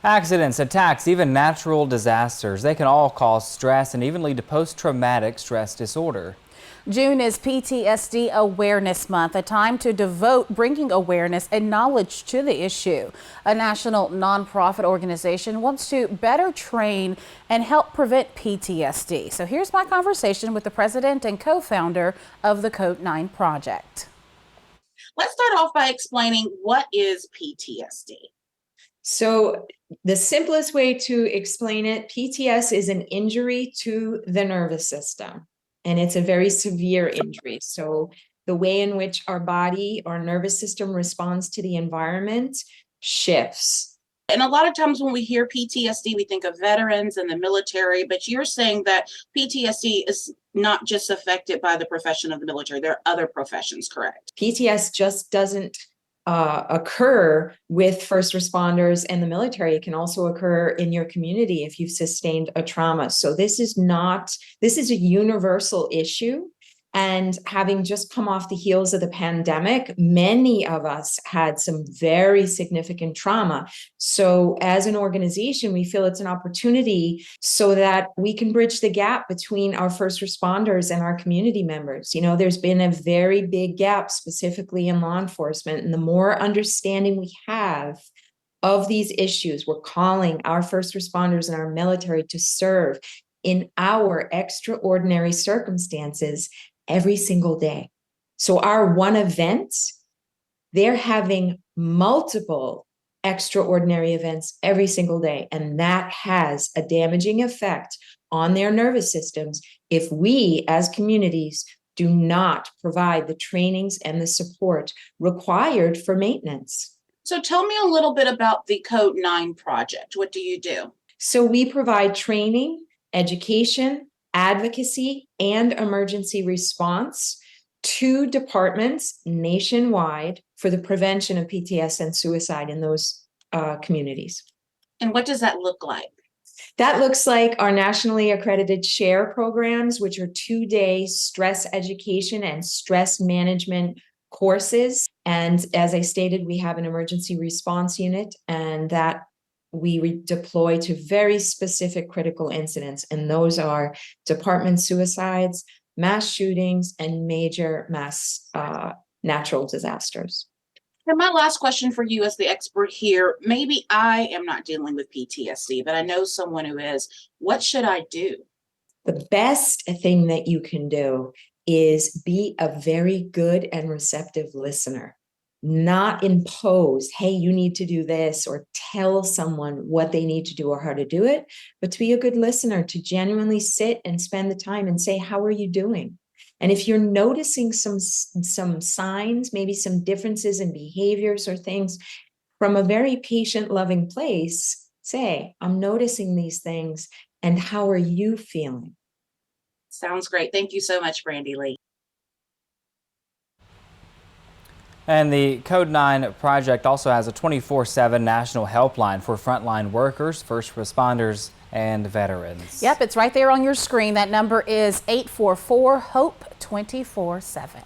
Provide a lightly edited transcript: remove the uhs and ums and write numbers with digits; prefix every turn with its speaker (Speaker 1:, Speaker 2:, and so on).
Speaker 1: Accidents, attacks, even natural disasters, they can all cause stress and even lead to post-traumatic stress disorder.
Speaker 2: June is PTSD Awareness Month, a time to devote bringing awareness and knowledge to the issue. A national nonprofit organization wants to better train and help prevent PTSD. So here's my conversation with the president and co-founder of the Code 9 Project.
Speaker 3: Let's start off by explaining what is PTSD.
Speaker 4: So the simplest way to explain it, PTS is an injury to the nervous system, and it's a very severe injury. So the way in which our body, our nervous system responds to the environment shifts.
Speaker 3: And a lot of times when we hear PTSD, we think of veterans and the military, but you're saying that PTSD is not just affected by the profession of the military. There are other professions, correct?
Speaker 4: PTS just doesn't occur with first responders and the military. It can also occur in your community if you've sustained a trauma. So this is a universal issue. And having just come off the heels of the pandemic, many of us had some very significant trauma. So as an organization, we feel it's an opportunity so that we can bridge the gap between our first responders and our community members. You know, there's been a very big gap specifically in law enforcement, and the more understanding we have of these issues, we're calling our first responders and our military to serve in our extraordinary circumstances every single day. So our one event, they're having multiple extraordinary events every single day. And that has a damaging effect on their nervous systems if we as communities do not provide the trainings and the support required for maintenance.
Speaker 3: So tell me a little bit about the Code 9 project. What do you do?
Speaker 4: So we provide training, education, advocacy, and emergency response to departments nationwide for the prevention of PTS and suicide in those communities.
Speaker 3: And what does that look like?
Speaker 4: That looks like our nationally accredited SHARE programs, which are 2-day stress education and stress management courses. And as I stated, we have an emergency response unit, and that we deploy to very specific critical incidents, and those are department suicides, mass shootings, and major mass natural disasters.
Speaker 3: And my last question for you as the expert here, maybe I am not dealing with PTSD, but I know someone who is. What should I do?
Speaker 4: The best thing that you can do is be a very good and receptive listener. Not impose, hey, you need to do this, or tell someone what they need to do or how to do it, but to be a good listener, to genuinely sit and spend the time and say, how are you doing? And if you're noticing some signs, maybe some differences in behaviors or things, from a very patient, loving place, say, I'm noticing these things, and how are you feeling?
Speaker 3: Sounds great. Thank you so much, Brandy Lee.
Speaker 1: And the Code 9 project also has a 24/7 national helpline for frontline workers, first responders, and veterans.
Speaker 2: Yep, it's right there on your screen. That number is 844-HOPE 24/7.